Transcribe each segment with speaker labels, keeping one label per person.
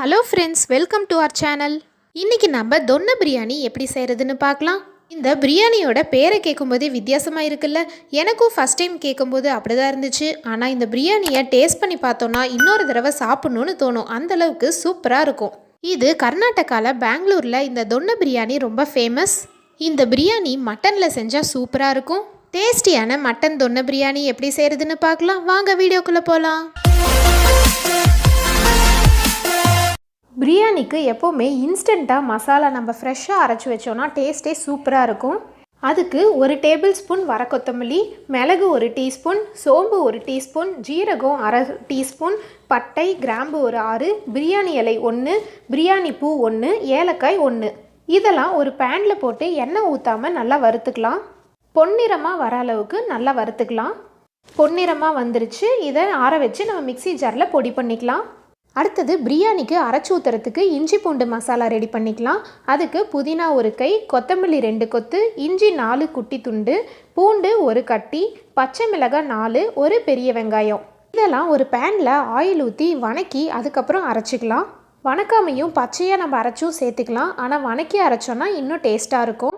Speaker 1: Hello friends, welcome to our channel. இன்றைக்கி நம்ம தொன்ன பிரியாணி எப்படி செய்கிறதுன்னு பார்க்கலாம். இந்த பிரியாணியோட பேரை கேட்கும்போதே வித்தியாசமாக இருக்குல்ல. எனக்கும் ஃபஸ்ட் டைம் கேட்கும்போது அப்படி தான் இருந்துச்சு. ஆனால் இந்த பிரியாணியை டேஸ்ட் பண்ணி பார்த்தோன்னா இன்னொரு தடவை சாப்பிட்ணுன்னு தோணும். அந்தளவுக்கு சூப்பராக இருக்கும். இது கர்நாடகாவில் பெங்களூரில் இந்த தொன்ன பிரியாணி ரொம்ப ஃபேமஸ். இந்த பிரியாணி மட்டனில் செஞ்சால் சூப்பராக இருக்கும். டேஸ்டியான மட்டன் தொன்ன பிரியாணி எப்படி செய்கிறதுன்னு பார்க்கலாம். வாங்க வீடியோக்குள்ளே போகலாம். பிரியாணிக்கு எப்போவுமே இன்ஸ்டண்ட்டாக மசாலா நம்ம ஃப்ரெஷ்ஷாக அரைச்சி வச்சோன்னா டேஸ்ட்டே சூப்பராக இருக்கும். அதுக்கு 1 டேபிள் ஸ்பூன் வர கொத்தமல்லி, மிளகு 1 டீஸ்பூன், சோம்பு 1 டீஸ்பூன், ஜீரகம் அரை டீஸ்பூன், பட்டை கிராம்பு ஒரு 6, பிரியாணி இலை 1, பிரியாணி பூ 1, ஏலக்காய் 1. இதெல்லாம் ஒரு பேனில் போட்டு எண்ணெய் ஊற்றாமல் நல்லா வறுத்துக்கலாம். பொன்னிறமாக வர அளவுக்கு நல்லா வறுத்துக்கலாம். பொன்னிறமாக வந்துருச்சு. இதை ஆற வச்சு நம்ம மிக்சி ஜாரில் பொடி பண்ணிக்கலாம். அடுத்தது பிரியாணிக்கு அரைச்சி ஊற்றுறதுக்கு இஞ்சி பூண்டு மசாலா ரெடி பண்ணிக்கலாம். அதுக்கு புதினா 1 கை, கொத்தமல்லி 2 கொத்து, இஞ்சி 4 குட்டி துண்டு, பூண்டு 1 கட்டி, பச்சை மிளகாய் 4, 1 பெரிய வெங்காயம். இதெல்லாம் ஒரு பேனில் ஆயில் ஊற்றி வணக்கி அதுக்கப்புறம் அரைச்சிக்கலாம். வணக்காமையும் பச்சையாக நம்ம அரைச்சும் சேர்த்துக்கலாம். ஆனால் வணக்கி அரைச்சோன்னா இன்னும் டேஸ்ட்டாக இருக்கும்.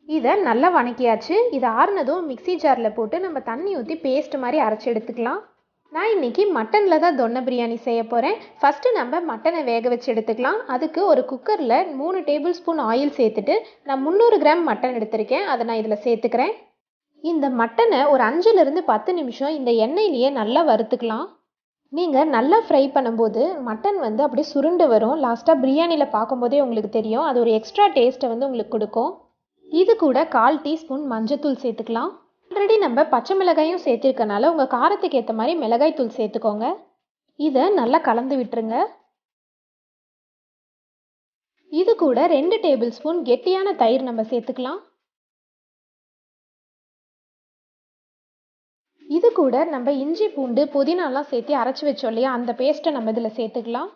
Speaker 1: இதை நல்லா வணக்கியாச்சு. இதை ஆறுனதும் மிக்சி ஜாரில் போட்டு நம்ம தண்ணி ஊற்றி பேஸ்ட் மாதிரி அரைச்சி எடுத்துக்கலாம். நான் இன்றைக்கி மட்டனில் தான் தொன்ன பிரியாணி செய்ய போகிறேன். ஃபஸ்ட்டு நம்ம மட்டனை வேக வச்சு எடுத்துக்கலாம். அதுக்கு ஒரு குக்கரில் 3 டேபிள் ஸ்பூன் ஆயில் சேர்த்துட்டு நான் 300 கிராம் மட்டன் எடுத்திருக்கேன். அதை நான் இதில் சேர்த்துக்கிறேன். இந்த மட்டனை ஒரு 5லிருந்து 10 நிமிஷம் இந்த எண்ணெயிலேயே நல்லா வறுத்துக்கலாம். நீங்கள் நல்லா ஃப்ரை பண்ணும்போது மட்டன் அப்படியே சுருண்டு வரும். லாஸ்ட்டாக பிரியாணியில் பார்க்கும்போதே உங்களுக்கு தெரியும். அது ஒரு எக்ஸ்ட்ரா டேஸ்ட்டை உங்களுக்கு கொடுக்கும். இது கூட 1/4 டீஸ்பூன் மஞ்சத்தூள் சேர்த்துக்கலாம். ஆல்ரெடி நம்ம பச்சை மிளகாயும் சேர்த்துருக்கனால உங்கள் காரத்துக்கு ஏற்ற மாதிரி மிளகாய் தூள் சேர்த்துக்கோங்க. இதை நல்லா கலந்து விட்டுருங்க. இது கூட 2 டேபிள் ஸ்பூன் கெட்டியான தயிர் நம்ம சேர்த்துக்கலாம். இது கூட நம்ம இஞ்சி பூண்டு புதினாலாம் சேர்த்து அரைச்சி வச்சோம் இல்லையா, அந்த பேஸ்ட்டை நம்ம இதில் சேர்த்துக்கலாம்.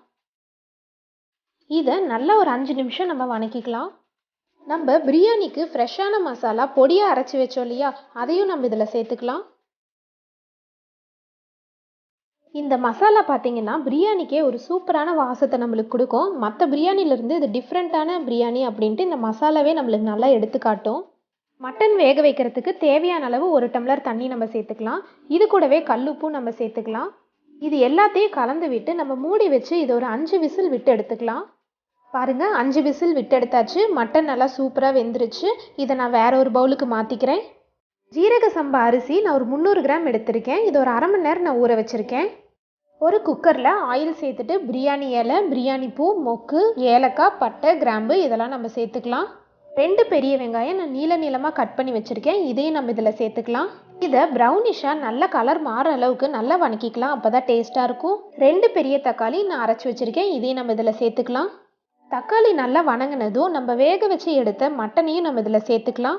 Speaker 1: இதை நல்லா ஒரு 5 நிமிஷம் நம்ம வணக்கிக்கலாம். நம்ம பிரியாணிக்கு ஃப்ரெஷ்ஷான மசாலா பொடியாக அரைச்சி வச்சோம் இல்லையா, அதையும் நம்ம இதில் சேர்த்துக்கலாம். இந்த மசாலா பார்த்திங்கன்னா பிரியாணிக்கே ஒரு சூப்பரான வாசத்தை நம்மளுக்கு கொடுக்கும். மற்ற பிரியாணிலேருந்து இது டிஃப்ரெண்ட்டான பிரியாணி அப்படின்ட்டு இந்த மசாலாவே நம்மளுக்கு நல்லா எடுத்துக்காட்டும். மட்டன் வேக வைக்கிறதுக்கு தேவையான அளவு 1 டம்ளர் தண்ணி நம்ம சேர்த்துக்கலாம். இது கூடவே கல்லுப்பும் நம்ம சேர்த்துக்கலாம். இது எல்லாத்தையும் கலந்து விட்டு நம்ம மூடி வச்சு இதை ஒரு 5 விசில் விட்டு எடுத்துக்கலாம். பாருங்கள், 5 விசில் விட்டு எடுத்தாச்சு. மட்டன் நல்லா சூப்பராக வெந்துருச்சு. இதை நான் வேற ஒரு பவுலுக்கு மாற்றிக்கிறேன். ஜீரக சம்பா அரிசி நான் ஒரு 300 கிராம் எடுத்திருக்கேன். இது ஒரு அரை மணி நேரம் நான் ஊற வச்சுருக்கேன். ஒரு குக்கரில் ஆயில் சேர்த்துட்டு பிரியாணி இலை, பிரியாணி பூ, மொக்கு, ஏலக்காய், பட்டை கிராம்பு இதெல்லாம் நம்ம சேர்த்துக்கலாம். 2 பெரிய வெங்காயம் நான் நீளமாக கட் பண்ணி வச்சுருக்கேன். இதையும் நம்ம இதில் சேர்த்துக்கலாம். இதை ப்ரௌனிஷாக நல்ல கலர் மாற அளவுக்கு நல்லா வணக்கிக்கலாம். அப்போ தான் டேஸ்ட்டாக இருக்கும். 2 பெரிய தக்காளி நான் அரைச்சி வச்சுருக்கேன். இதையும் நம்ம இதில் சேர்த்துக்கலாம். தக்காளி நல்லா வணங்கினதும் நம்ம வேக வச்சு எடுத்த மட்டனையும் நம்ம இதில் சேர்த்துக்கலாம்.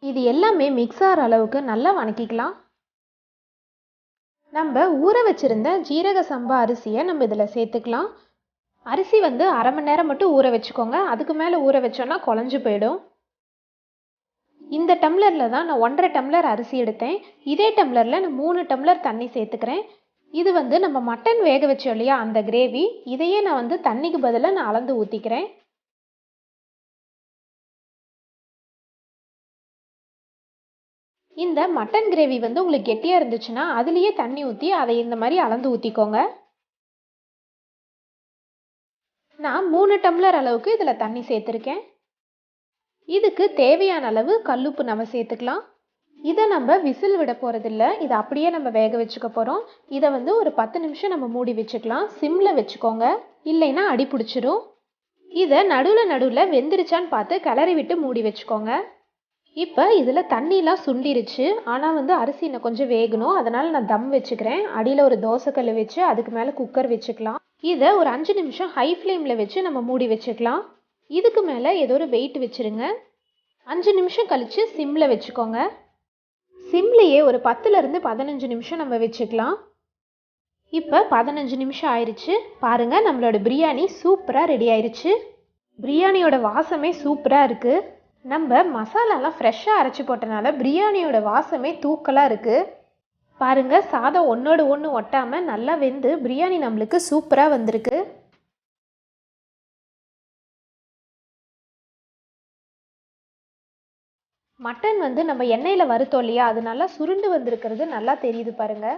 Speaker 1: இது எல்லாமே மிக்ஸ் ஆகிற அளவுக்கு நல்லா வணக்கிக்கலாம். நம்ம ஊற வச்சுருந்த ஜீரக சம்பா அரிசியை நம்ம இதில் சேர்த்துக்கலாம். அரிசி அரை மணி நேரம் மட்டும் ஊற வச்சுக்கோங்க. அதுக்கு மேலே ஊற வச்சோன்னா குழஞ்சு போயிடும். இந்த டம்ளரில் தான் நான் 1.5 டம்ளர் அரிசி எடுத்தேன். இதே டம்ளரில் நான் 3 டம்ளர் தண்ணி சேர்த்துக்கிறேன். இது நம்ம மட்டன் வேக வச்சோம் இல்லையா, அந்த கிரேவி. இதையே நான் தண்ணிக்கு பதிலாக நான் அளந்து ஊற்றிக்கிறேன். இந்த மட்டன் கிரேவி உங்களுக்கு கெட்டியாக இருந்துச்சுன்னா அதுலேயே தண்ணி ஊற்றி அதை இந்த மாதிரி அளந்து ஊற்றிக்கோங்க. நான் 3 டம்ளர் அளவுக்கு இதில் தண்ணி சேர்த்துருக்கேன். இதுக்கு தேவையான அளவு கல்லுப்பு நம்ம சேர்த்துக்கலாம். இதை நம்ம விசில் விட போகிறதில்ல. இதை அப்படியே நம்ம வேக வச்சுக்க போகிறோம். இதை ஒரு 10 நிமிஷம் நம்ம மூடி வச்சுக்கலாம். சிம்மில் வச்சுக்கோங்க, இல்லைன்னா அடி பிடிச்சிரும். இதை நடுவில் வெந்துருச்சான்னு பார்த்து கிளறி விட்டு மூடி வச்சுக்கோங்க. இப்போ இதில் தண்ணிலாம் சுண்டிருச்சு. ஆனால் அரிசி இன்னும் கொஞ்சம் வேகணும். அதனால் நான் தம் வச்சுக்கிறேன். அடியில் ஒரு தோசைக்கல் வச்சு அதுக்கு மேலே குக்கர் வச்சுக்கலாம். இதை ஒரு 5 நிமிஷம் ஹை ஃப்ளேமில் வச்சு நம்ம மூடி வச்சுக்கலாம். இதுக்கு மேலே ஏதோ ஒரு வெயிட் வச்சுருங்க. 5 நிமிஷம் கழித்து சிம்மில் வச்சுக்கோங்க. சிம்லேயே ஒரு 10லிருந்து 15 நிமிஷம் நம்ம வச்சுக்கலாம். இப்போ 15 நிமிஷம் ஆயிடுச்சு. பாருங்கள், நம்மளோட பிரியாணி சூப்பராக ரெடி ஆயிடுச்சு. பிரியாணியோட வாசமே சூப்பராக இருக்குது. நம்ம மசாலாலாம் ஃப்ரெஷ்ஷாக அரைச்சி போட்டனால பிரியாணியோட வாசமே தூக்கலாக இருக்குது. பாருங்க, சாதம் ஒன்றோடு ஒன்று ஒட்டாமல் நல்லா வெந்து பிரியாணி நம்மளுக்கு சூப்பராக வந்திருக்கு. மட்டன் வந்து நம்ம எண்ணெயில் வறுத்தோம் இல்லையா, அது நல்லா சுருண்டு வந்திருக்கிறது நல்லா தெரியுது பாருங்க.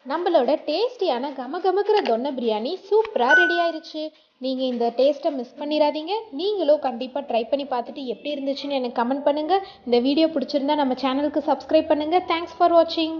Speaker 1: நம்மளோட டேஸ்டியான கமகமக்கிற தொன்னை பிரியாணி சூப்பராக ரெடி ஆயிருச்சு. நீங்கள் இந்த டேஸ்ட்டை மிஸ் பண்ணிடாதீங்க. நீங்களும் கண்டிப்பாக ட்ரை பண்ணி பார்த்துட்டு எப்படி இருந்துச்சுன்னு எனக்கு கமெண்ட் பண்ணுங்கள். இந்த வீடியோ பிடிச்சிருந்தா நம்ம சேனலுக்கு சப்ஸ்கிரைப் பண்ணுங்கள். தேங்க்ஸ் ஃபார் வாட்சிங்.